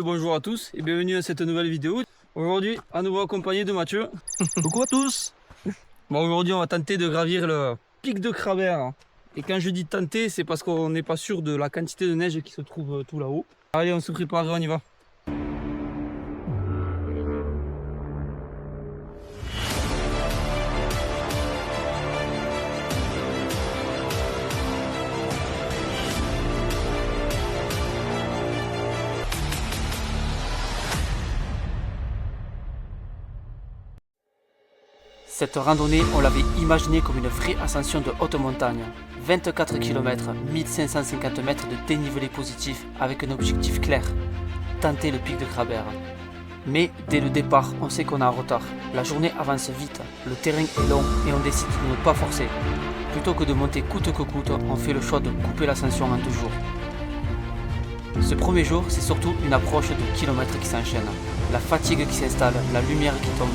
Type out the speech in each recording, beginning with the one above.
Bonjour à tous et bienvenue à cette nouvelle vidéo. Aujourd'hui, à nouveau accompagné de Mathieu. Coucou à tous. Bon, aujourd'hui, on va tenter de gravir le pic de Crabère. Et quand je dis tenter, c'est parce qu'on n'est pas sûr de la quantité de neige qui se trouve tout là-haut. Allez, on se prépare, on y va. Cette randonnée, on l'avait imaginée comme une vraie ascension de haute montagne. 24 km, 1550 mètres de dénivelé positif avec un objectif clair, tenter le pic de Crabère. Mais dès le départ, on sait qu'on est en retard. La journée avance vite, le terrain est long et on décide de ne pas forcer. Plutôt que de monter coûte que coûte, on fait le choix de couper l'ascension en 2 jours. Ce premier jour, c'est surtout une approche de kilomètres qui s'enchaînent, la fatigue qui s'installe, la lumière qui tombe.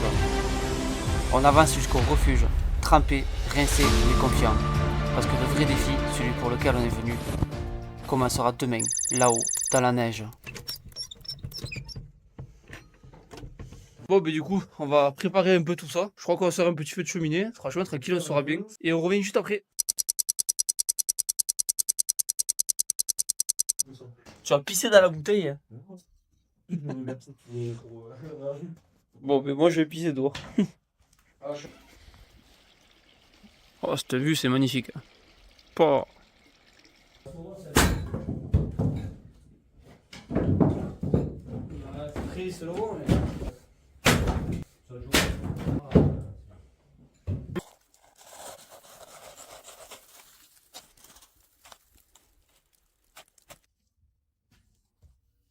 On avance jusqu'au refuge, trempé, rincé mais confiant. Parce que le vrai défi, celui pour lequel on est venu, commencera demain, là-haut, dans la neige. Bon, ben du coup, on va préparer un peu tout ça. Je crois qu'on va faire un petit feu de cheminée. Franchement, tranquille, on sera bien. Et on revient juste après. Tu vas pisser dans la bouteille. Bon, ben moi je vais pisser dehors. Oh, cette vue, c'est magnifique. Pas.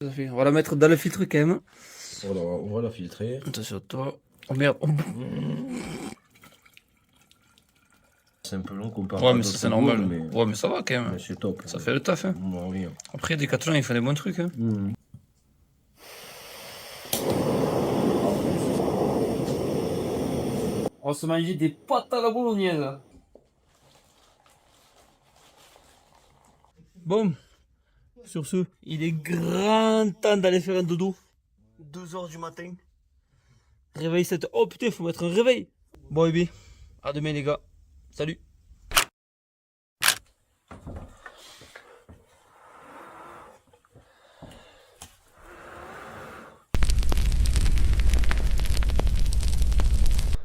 On va la mettre dans le filtre quand même. Voilà, on va la filtrer. Attention à toi. Oh merde. C'est un peu long comparé Ouais, à mais d'autres c'est normal. boules, mais Ouais, mais ça va quand même. c'est top. Ça fait le taf. Hein. Bon, oui. Après, Decathlon, il fait des bons trucs. Hein. On va se manger des pâtes à la bolognaise. Bon, sur ce, il est grand temps d'aller faire un dodo. 2h du matin. Réveil 7. Oh putain, faut mettre un réveil. Bon, bébé, à demain les gars. Salut.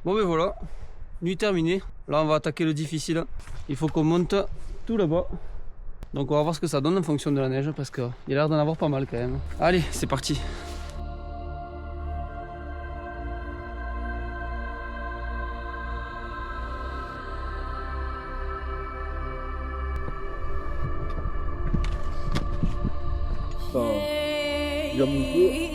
Bon ben voilà, nuit terminée. Là on va attaquer le difficile. Il faut qu'on monte tout là-bas. Donc on va voir ce que ça donne en fonction de la neige parce qu'il y a l'air d'en avoir pas mal quand même. Allez, c'est parti. Il a monté.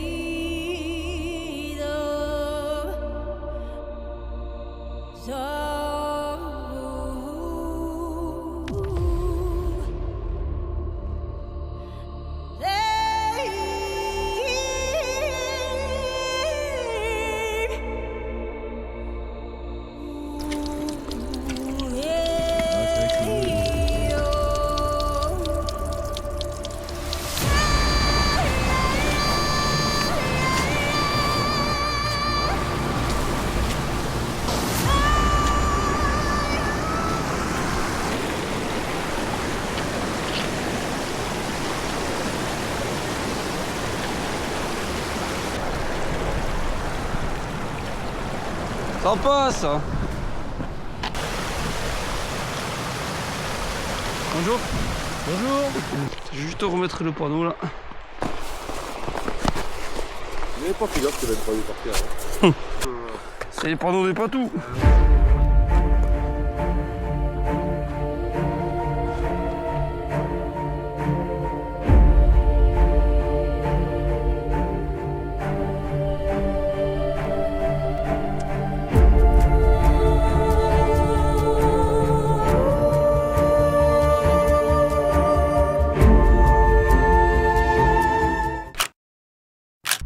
Ça passe. Bonjour. Bonjour. Je vais juste remettre le panneau là. Il n'est pas pilote qui va être droit par terre. C'est les panneaux des patous.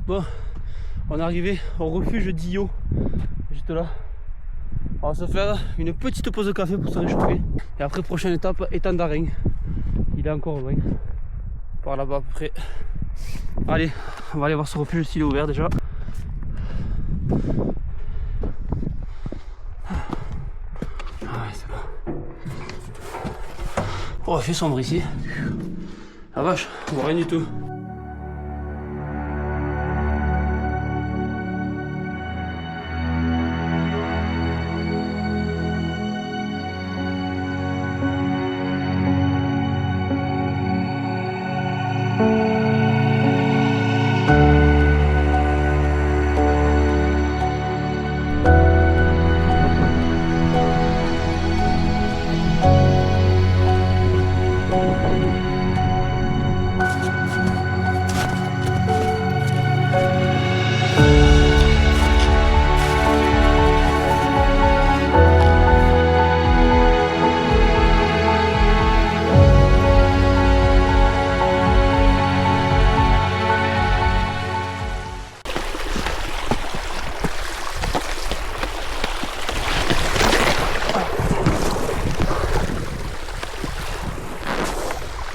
Bon, on est arrivé au refuge d'Io, juste là. On va se faire une petite pause de café pour se réchauffer. Et après, prochaine étape, étang d'Arin. Il est encore loin. Par là-bas à peu près. Allez, on va aller voir ce refuge s'il est ouvert déjà. Ah ouais, c'est bon. Oh, il fait sombre ici. Ah vache, on voit rien du tout.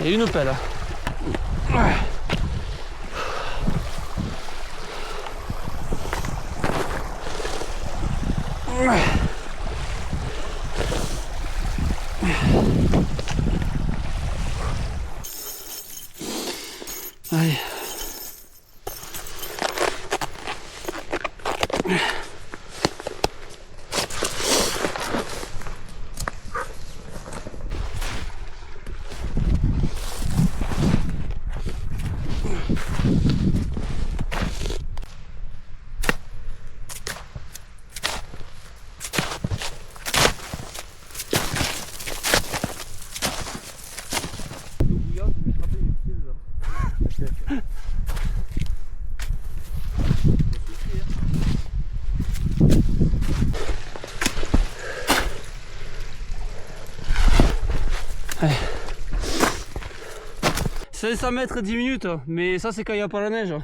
Il y a une pelle. Allez. Allez. 500 mètres 10 minutes, mais ça c'est quand il n'y a pas la neige.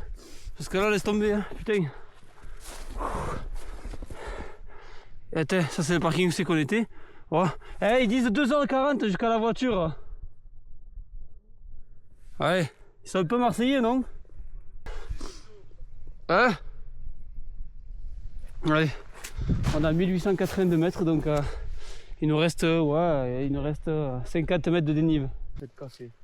Parce que là laisse tomber, hein. Putain. Et attends, ça c'est le parking où c'est qu'on était. Ouais. Eh, ils disent 2h40 jusqu'à la voiture. Ouais, ils sont un peu marseillais, non? Hein? Ouais. On a 1882 mètres, donc il nous reste, ouais, il nous reste 50 mètres de dénive.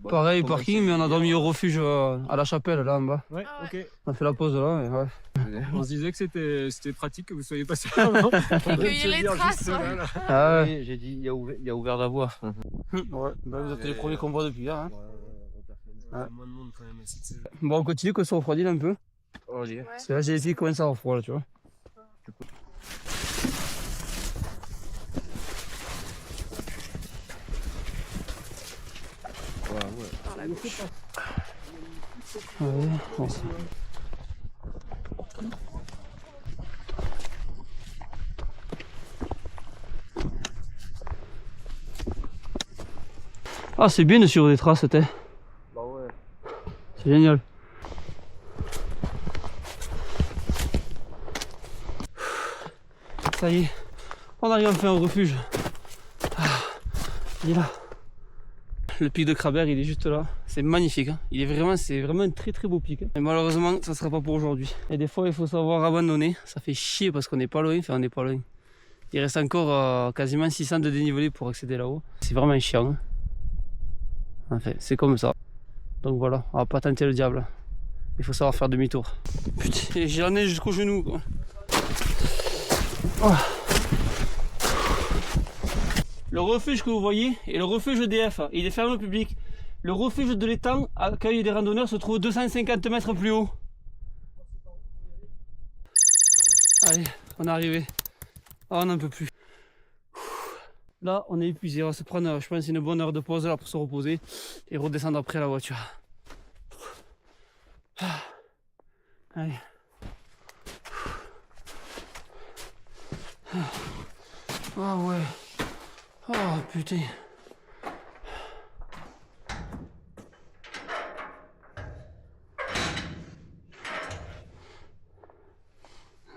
Pareil, parking, mais on a dormi au refuge à la chapelle, là en bas. Ouais, ok. On a fait la pause là, et ouais. On se disait que c'était pratique que vous soyez passé là, non? Cueillir les traces. Ah ouais. J'ai dit, il a ouvert la voie. Ouais, bah vous êtes les premiers qu'on voit depuis hier. Hein. Ouais. Moins de monde quand même. Bon, on continue, qu'on se refroidit là un peu. Allez. Parce que là, j'ai les filles qui commencent à avoir froid là, tu vois. Ouais, bon, ça. Ah, c'est bien de suivre des traces, t'es. Bah ouais. C'est génial. Ça y est, on arrive enfin au refuge. Ah, il est là. Le pic de Krabère, il est juste là. C'est magnifique. Hein. C'est vraiment un très très beau pic. Hein. Et malheureusement, ça ne sera pas pour aujourd'hui. Et des fois, il faut savoir abandonner. Ça fait chier parce qu'on n'est pas loin. Enfin, on n'est pas loin. Il reste encore quasiment 600 de dénivelé pour accéder là-haut. C'est vraiment chiant. Hein. Enfin, c'est comme ça. Donc voilà, on va pas tenter le diable. Il faut savoir faire demi-tour. Putain, j'ai la neige jusqu'au genou. Quoi. Oh. Le refuge que vous voyez est le refuge EDF. Il est fermé au public. Le refuge de l'étang accueil des randonneurs se trouve 250 mètres plus haut. Allez, on est arrivé. Oh, on n'en peut plus. Là, on est épuisé. On va se prendre, je pense, une bonne heure de pause là pour se reposer et redescendre après à la voiture. Allez. Ah ouais. Oh putain.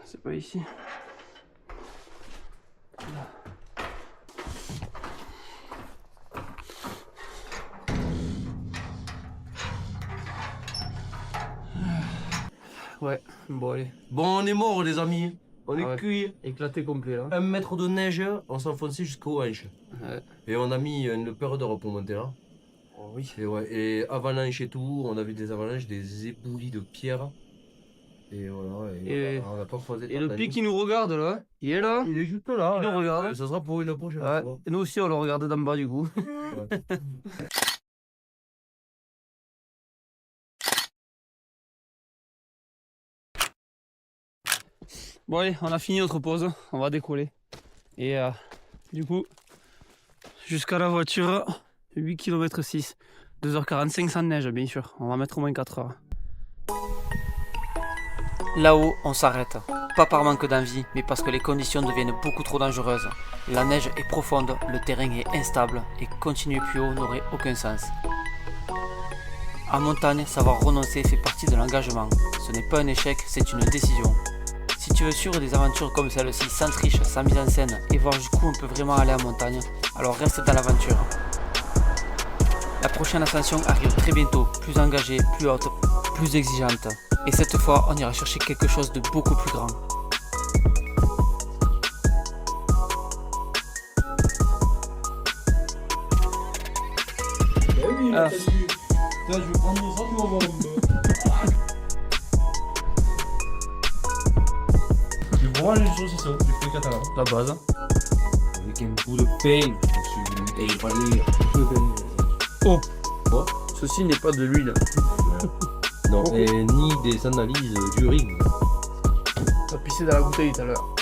C'est pas ici. Là. Ouais, bon allez. Bon, on est mort, les amis. On est Ah ouais. cuits. Éclaté complet là. 1 mètre de neige, on s'enfonçait jusqu'aux hanches. Ouais. Et on a mis une peur d'or pour monter là. Oh oui. Et, ouais, et avalanche et tout, on a vu des avalanches, des éboulis de pierre. Et voilà, Et- on n'a pas croisé Et le pic qui nous regarde là, il est là. il est juste là. Il nous regarde. Ça sera pour une prochaine Ouais. fois. Et nous aussi on le regarde d'en bas du coup. Bon allez, on a fini notre pause, on va décoller. Et du coup, jusqu'à la voiture, 8 km 6, 2h45 sans neige bien sûr, on va mettre au moins 4 heures. Là-haut, on s'arrête. Pas par manque d'envie, mais parce que les conditions deviennent beaucoup trop dangereuses. La neige est profonde, le terrain est instable et continuer plus haut n'aurait aucun sens. En montagne, savoir renoncer fait partie de l'engagement. Ce n'est pas un échec, c'est une décision. Si tu veux suivre des aventures comme celle-ci sans triche, sans mise en scène et voir jusqu'où on peut vraiment aller en montagne, alors reste dans l'aventure. La prochaine ascension arrive très bientôt, plus engagée, plus haute, plus exigeante. Et cette fois, on ira chercher quelque chose de beaucoup plus grand. Ah. Je vais prendre ça, tu vas voir. Du fromage et du saucisson, du fruit catalan. La base. Avec un bout de pain. Et il fallait. Oh. Quoi? Ceci n'est pas de l'huile. Non, et ni des analyses d'urine. T'as pissé dans la bouteille tout à l'heure.